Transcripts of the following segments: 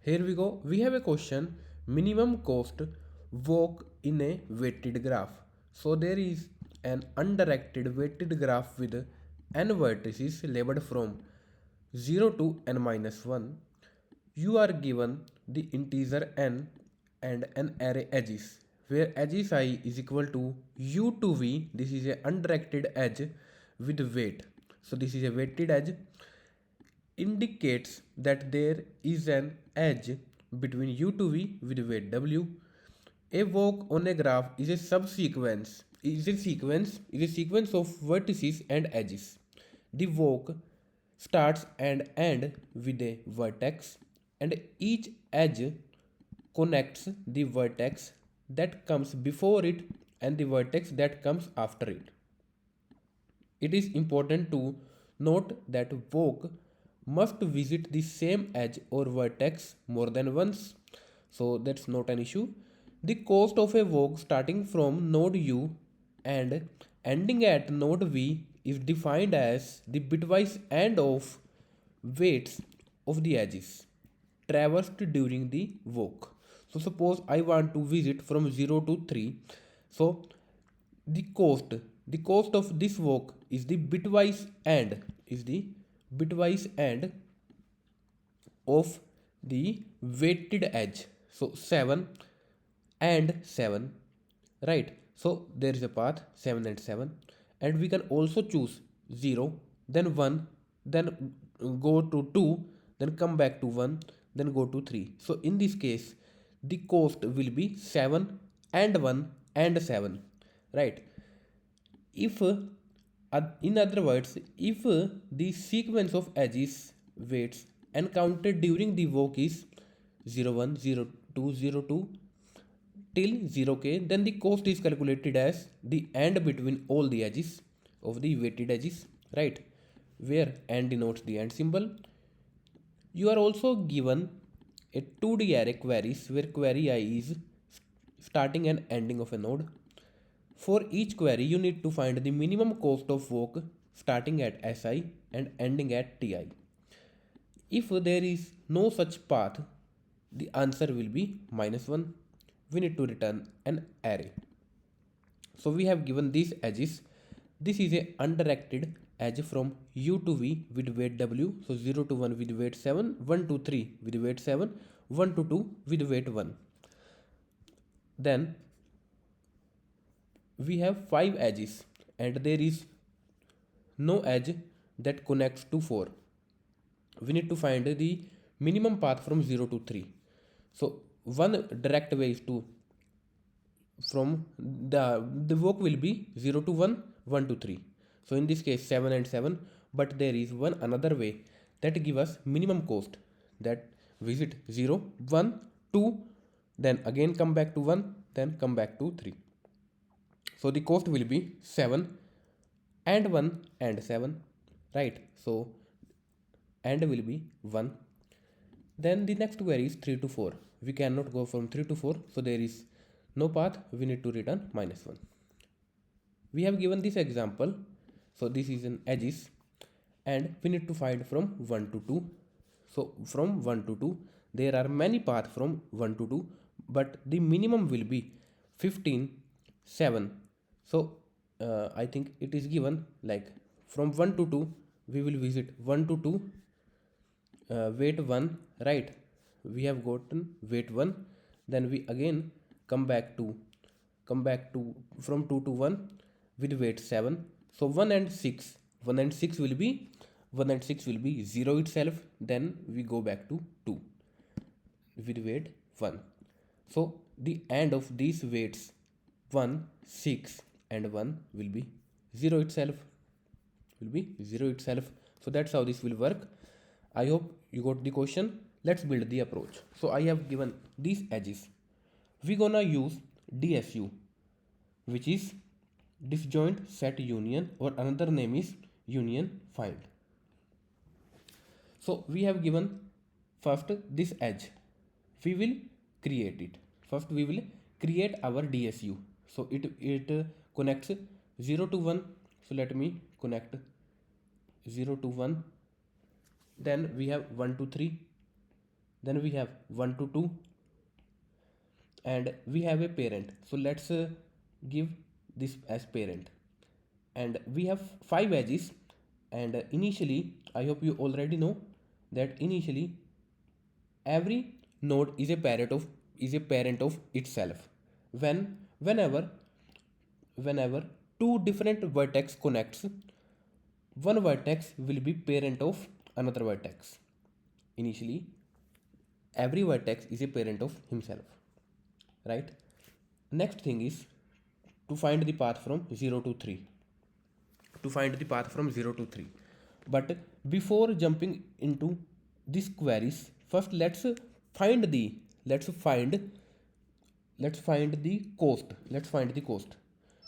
Here we go. We have a question, minimum cost walk in a weighted graph. So there is an undirected weighted graph with n vertices labeled from 0 to n minus 1. You are given the integer n and an array edges where edges I is equal to u to v. This is a undirected edge with weight. So this is a weighted edge, indicates that there is an edge between u to v with weight w. A walk on a graph is a subsequence, is a sequence of vertices and edges. The walk starts and ends with a vertex, and each edge connects the vertex that comes before it and the vertex that comes after it. It is important to note that walk must visit the same edge or vertex more than once, so that's not an issue. The cost of a walk starting from node U and ending at node V is defined as the bitwise AND of weights of the edges traversed during the walk. So suppose I want to visit from 0 to 3. So the cost the cost of this walk is the bitwise AND of the weighted edge. So 7 and 7, right? So there is a path 7 and 7, and we can also choose 0, then 1, then go to 2, then come back to 1, then go to 3. So in this case the cost will be 7 and 1 and 7, right? If in other words, if the sequence of edges weights encountered during the walk is 01, 02, 02 till 0k, then the cost is calculated as the AND between all the edges of the weighted edges, right? Where AND denotes the AND symbol. You are also given a 2D array queries where query I is starting and ending of a node. For each query, you need to find the minimum cost of walk starting at Si and ending at Ti. If there is no such path, the answer will be -1. We need to return an array. So we have given these edges. This is a undirected edge from u to v with weight w. So 0 to 1 with weight 7, 1 to 3 with weight 7, 1 to 2 with weight 1. Then we have 5 edges and there is no edge that connects to 4. We need to find the minimum path from 0 to 3. So one direct way is to from the walk will be 0 to 1, 1 to 3. So in this case 7 and 7, but there is one another way that give us minimum cost, that visit 0, 1, 2, then again come back to 1, then come back to 3. So the cost will be 7 and 1 and 7, right? So and will be 1. Then the next query is 3 to 4. We cannot go from 3 to 4, so there is no path. We need to return -1. We have given this example. So this is an edges and we need to find from 1 to 2. So from 1 to 2 there are many paths from 1 to 2, but the minimum will be 15, 7. So I think it is given like from 1 to 2 we will visit 1 to 2, weight 1, right? We have gotten weight 1, then we again come back to from 2 to 1 with weight 7. So 1 and 6, 1 and 6 will be 0 itself, then we go back to 2 with weight 1. So the end of these weights 1, 6 and 1 will be 0 itself, so that's how this will work. I hope you got the question. Let's build the approach. So I have given these edges. We gonna use DSU, which is disjoint set union, or another name is union find. So we have given first this edge. We will create it. First we will create our DSU. So it connects 0 to 1. So let me connect 0 to 1. Then we have 1 to 3. then we have 1 to 2, and we have a parent. So let's give this as parent, and we have 5 edges. And initially, I hope you already know that initially every node is a parent of itself. Whenever two different vertex connects, one vertex will be parent of another vertex. Initially every vertex is a parent of himself, right? Next thing is to find the path from 0 to 3. But before jumping into these queries, first find the let's find find the cost.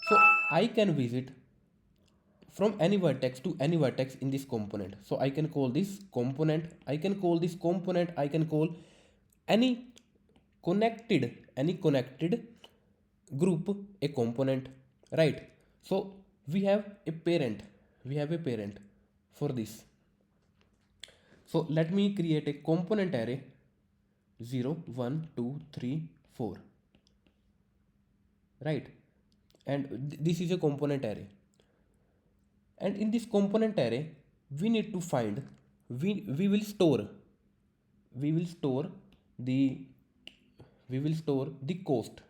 So I can visit from any vertex to any vertex in this component. So I can call this component, I can call any connected group a component, right? So we have a parent for this. So let me create a component array 0 1 2 3 4, right? And this is a component array, and in this component array we need to find, we will store the cost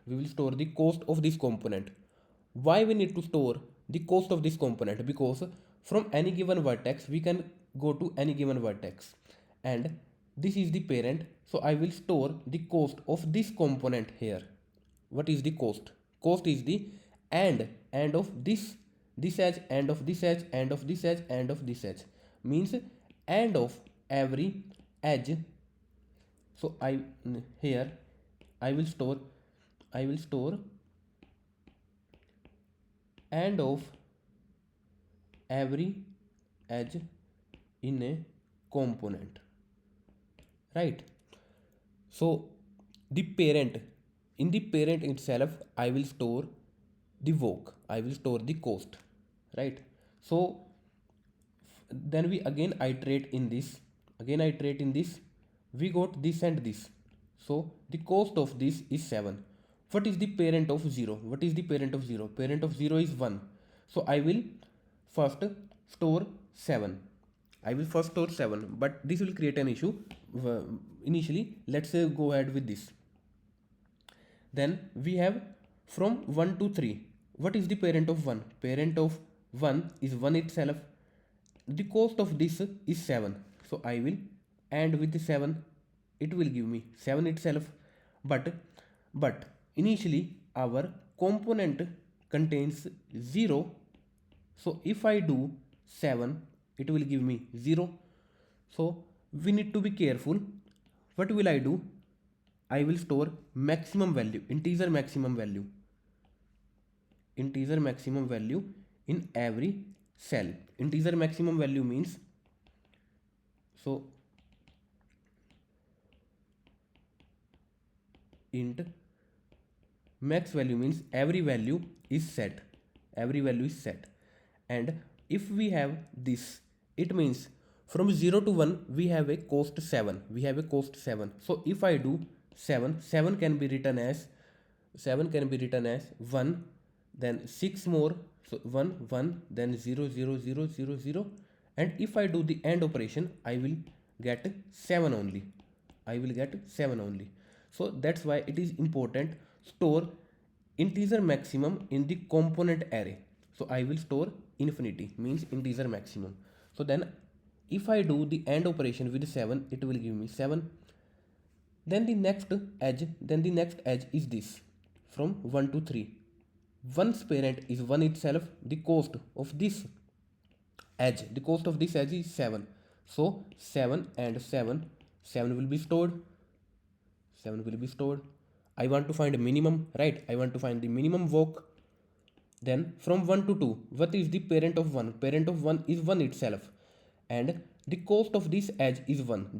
of this component. Why we need to store the cost of this component? Because from any given vertex we can go to any given vertex, and this is the parent. So I will store the cost of this component here. What is the cost is the and of this edge, and of this edge, and of this edge, and of this edge, means and of every edge. So here I will store and of every edge in a component, right? So the parent, in the parent itself I will store the work, I will store the cost, right? So then we again iterate in this, we got this and this. So the cost of this is 7. What is the parent of 0? Parent of 0 is 1. So I will first store 7. But this will create an issue. Initially let's go ahead with this. Then we have from 1 to 3. What is the parent of 1? Parent of 1 is 1 itself. The cost of this is 7. So I will AND with 7. It will give me 7 itself. But initially our component contains 0. So if I do 7, it will give me 0. So we need to be careful. What will I do? I will store maximum value, integer maximum value in every cell. Integer maximum value means, so int max value means every value is set, and if we have this, it means from 0 to 1 we have a cost 7, so if I do 7 can be written as 1, then 6 more, so 1 then 0 0 0 0 0, and if I do the AND operation I will get 7 only, so that's why it is important store integer maximum in the component array. So I will store infinity, means integer maximum. So then if I do the AND operation with 7, it will give me 7. Then the next edge is this, from 1 to 3. One's parent is 1 itself. The cost of this edge is 7. So 7 and 7 will be stored. I want to find a minimum, right? I want to find the minimum walk. Then from 1 to 2, what is the parent of 1? Parent of 1 is 1 itself, and the cost of this edge is 1.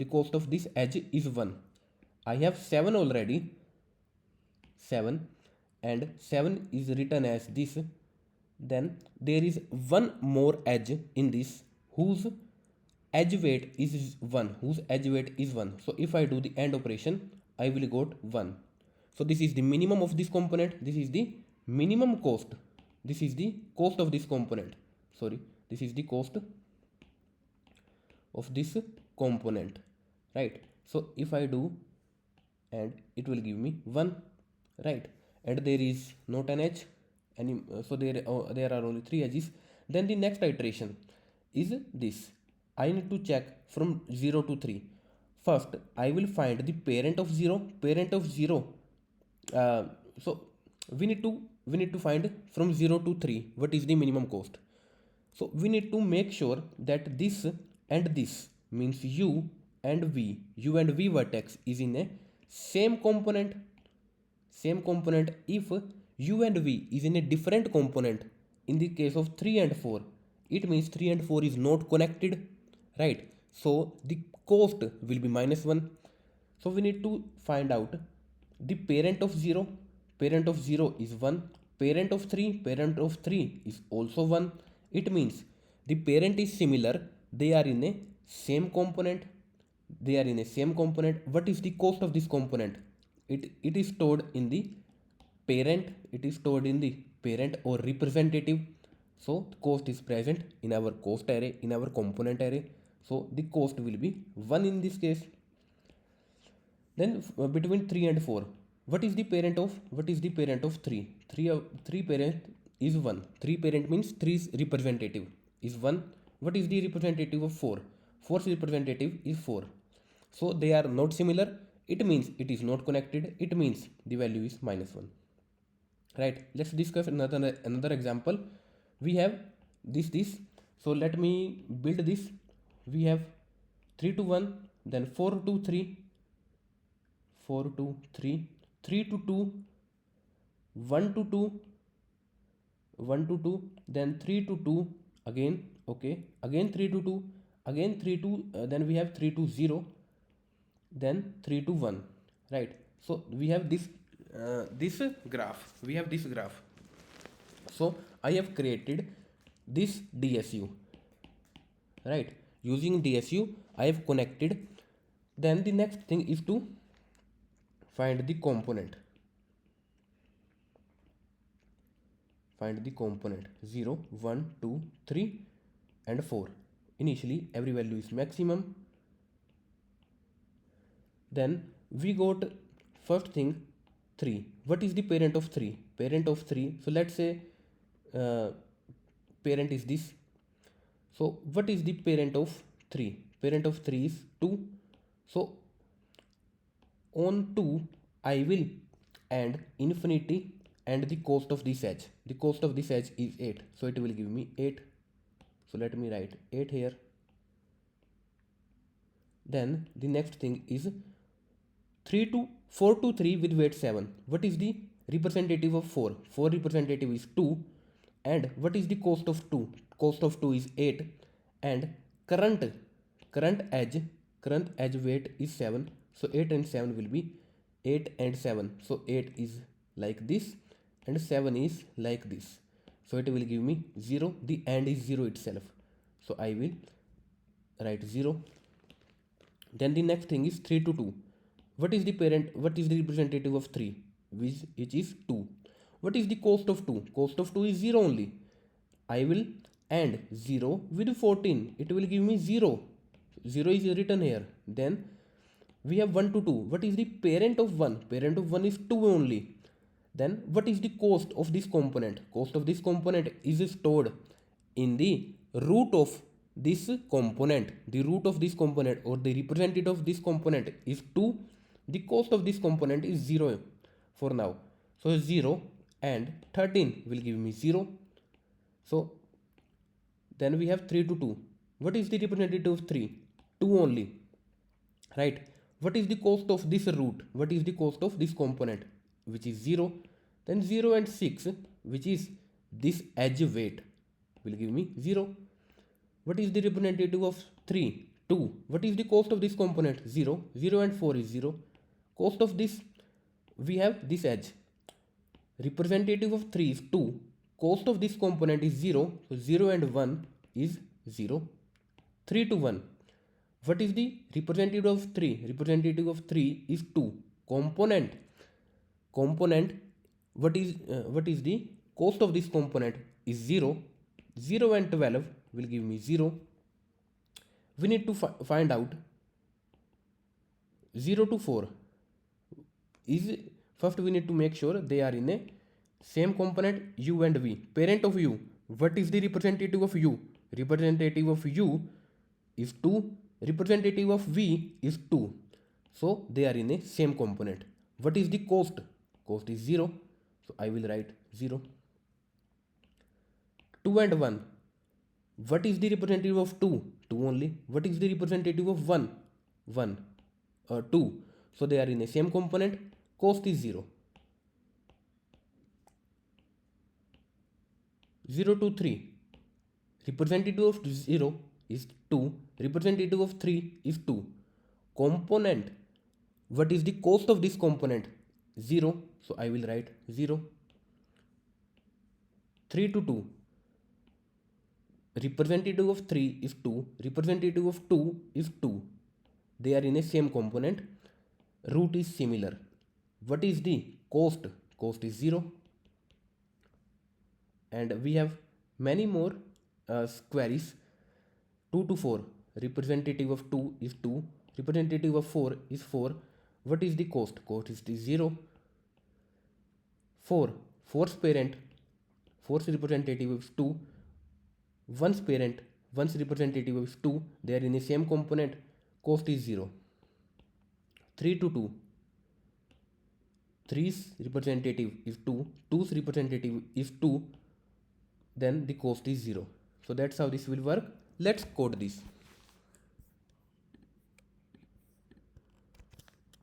I have 7 already, 7, and 7 is written as this. Then there is one more edge in this whose edge weight is 1, whose edge weight is 1. So if I do the AND operation, I will got 1. So this is the minimum of this component, this is the minimum cost, this is the cost of this component, sorry, this is the cost of this component, right? So if I do, and it will give me 1, right? And there is not an edge, so there are only 3 edges. Then the next iteration is this. I need to check from 0 to 3. First I will find the parent of 0. So we need to find from 0 to 3 what is the minimum cost. So we need to make sure that this and this means u and v vertex is in a same component. If u and v is in a different component, in the case of 3 and 4, it means 3 and 4 is not connected, right? So the cost will be -1. So we need to find out the parent of 0. Parent of 0 is 1. Parent of 3 is also 1. It means the parent is similar, they are in a same component. What is the cost of this component? It is stored in the parent or representative. So cost is present in our cost array, in our component array. So the cost will be 1 in this case. Then between 3 and 4, what is the parent of 3? 3 parent is 1. 3 parent means 3's representative is 1. What is the representative of 4? 4's representative is 4. So they are not similar. It means it is not connected. It means the value is -1. Right. Let's discuss another example. We have this. So let me build this. We have 3 to 1, then 4 to 3, 4 to 3, 3 to 2, 1 to 2, 1 to 2, then 3 to 2 again, okay, again 3 to 2, again 3 to then we have 3 to 0, then 3 to 1, right? So we have this graph. So I have created this DSU, right? Using DSU I have connected. Then the next thing is to find the component. 0, 1, 2, 3 and 4. Initially every value is maximum. Then we got first thing 3. What is the parent of 3? So let's say parent is this. So what is the parent of 3? Parent of 3 is 2. So on 2 I will add infinity and the cost of this edge. The cost of this edge is 8. So it will give me 8. So let me write 8 here. Then the next thing is 4 to 3 with weight 7. What is the representative of 4? 4 representative is 2. And what is the cost of 2? Cost of 2 is 8. And current edge weight is 7. So 8 and 7 will be 8 and 7. So 8 is like this and 7 is like this. So it will give me 0. The AND is 0 itself. So I will write 0. Then the next thing is 3 to 2. What is the parent? What is the representative of 3? Which is 2. What is the cost of 2? Cost of 2 is 0 only. I will AND 0 with 14. It will give me 0. 0 is written here. Then we have 1 to 2. What is the parent of 1? Parent of 1 is 2 only. Then what is the cost of this component? Cost of this component is stored in the root of this component. The root of this component or the representative of this component is 2. The cost of this component is 0 for now. So 0 and 13 will give me 0. So then we have 3 to 2. What is the representative of 3? 2 only, right? What is the cost of this root? What is the cost of this component? Which is 0. Then 0 and 6, which is this edge weight, will give me 0. What is the representative of 3? 2. What is the cost of this component? 0. 0 and 4 is 0. Cost of this, we have this edge. Representative of 3 is 2. Cost of this component is 0. So 0 and 1 is 0. 3 to 1. What is the representative of 3? Representative of 3 is 2. Component, what is the cost of this component is 0. 0 and 12 will give me 0. We need to find out 0 to 4 is, first we need to make sure they are in a same component, u and v. Parent of u, what is the representative of u? Representative of u is 2. Representative of v is 2. So they are in a same component. What is the cost? Cost is 0. So I will write 0. 2 and 1. What is the representative of 2? 2 only. What is the representative of 1? 1. 2. So they are in a same component. Cost is 0. 0 to 3. Representative of 0 is 2. Representative of 3 is 2. Component. What is the cost of this component? 0. So I will write 0. 3 to 2. Representative of 3 is 2. Representative of 2 is 2. They are in a same component. Root is similar. What is the cost? Cost is 0. And we have many more queries. 2 to 4. Representative of 2 is 2. Representative of 4 is 4. What is the cost? Cost is the 0. 4. 4's parent. 4's representative is 2. 1's parent. 1's representative is 2. They are in the same component. Cost is 0. 3 to 2. 3's representative is 2. 2's representative is 2. Then the cost is 0. So that's how this will work. Let's code this.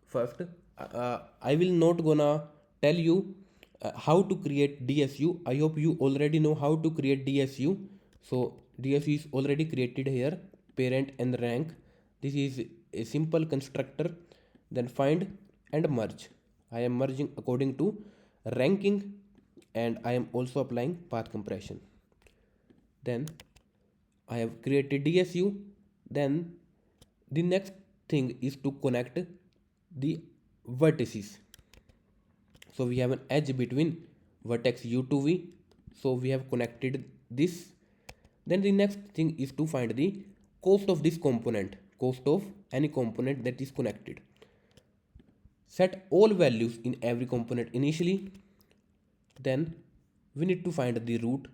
First, I will not gonna tell you how to create DSU. I hope you already know how to create DSU. So DSU is already created here. Parent and rank. This is a simple constructor. Then find and merge. I am merging according to ranking, and I am also applying path compression. Then I have created DSU. Then the next thing is to connect the vertices. So we have an edge between vertex u to v. So we have connected this. Then the next thing is to find the cost of this component, cost of any component that is connected. Set all values in every component initially. Then we need to find the root.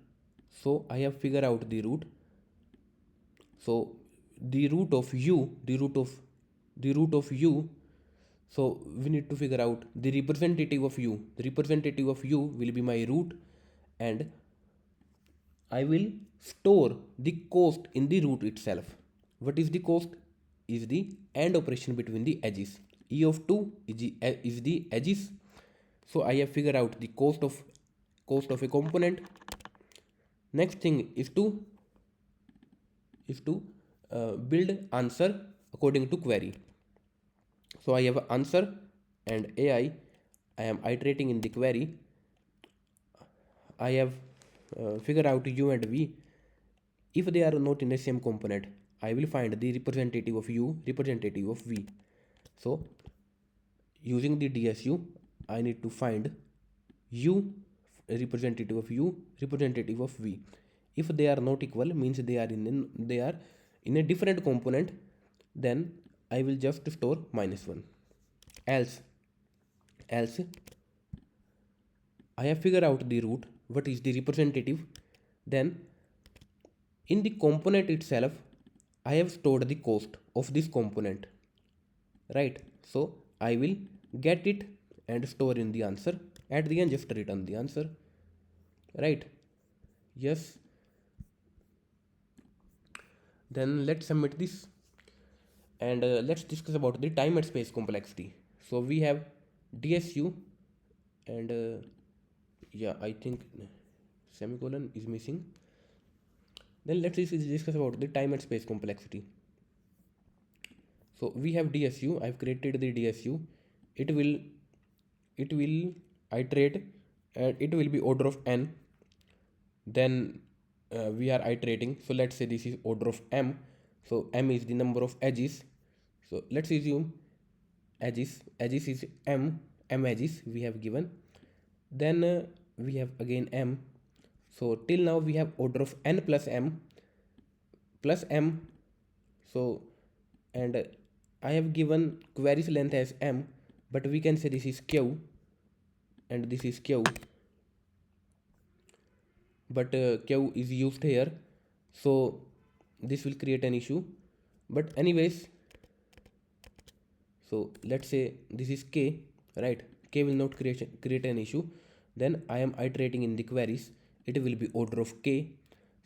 So I have figured out the root. So the root of u, the root of u. So we need to figure out the representative of u. The representative of u will be my root, and I will store the cost in the root itself. What is the cost? Is the AND operation between the edges. E of 2 is the edges. So I have figured out the cost of a component. Next thing is to build answer according to query. So I have an answer and AI. I am iterating in the query. I have figured out u and v. If they are not in the same component, I will find the representative of u, representative of v. So using the DSU, I need to find u, representative of u, representative of v. If they are not equal, means they are in a different component, then I will just store -1. Else I have figured out the root. What is the representative? Then in the component itself, I have stored the cost of this component, right? So I will get it and store in the answer. At the end, just return the answer, right? Yes. Then let's submit this, and let's discuss about the time and space complexity. So we have DSU, and yeah, I think semicolon is missing. Then let's discuss about the time and space complexity. So we have DSU. I've created the DSU. It will iterate, and it will be order of n. Then we are iterating. So let's say this is order of m. So m is the number of edges. So let's assume edges is m edges we have given. Then we have again m. So till now we have order of n plus m. So and I have given query's length as m, but we can say this is q and this is q, but q is used here, so this will create an issue. But anyways, so let's say this is k, right? K will not create an issue. Then I am iterating in the queries, it will be order of k.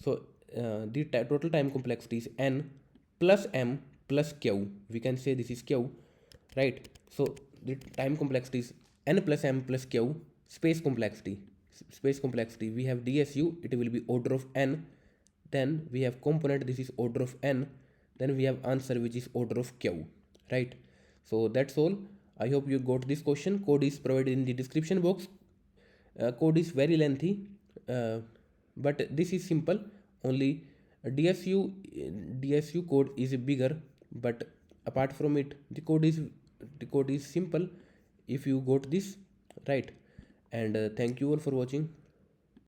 So the total time complexity is n plus m plus q. We can say this is q, right? So the time complexity is n plus m plus q. Space complexity we have dsu, it will be order of n. Then we have component, this is order of n. Then we have answer, which is order of q, right? So that's all. I hope you got this question. Code is provided in the description box. Code is very lengthy, but this is simple. Only DSU code is bigger, but apart from it, the code is simple. If you got this, right? And thank you all for watching.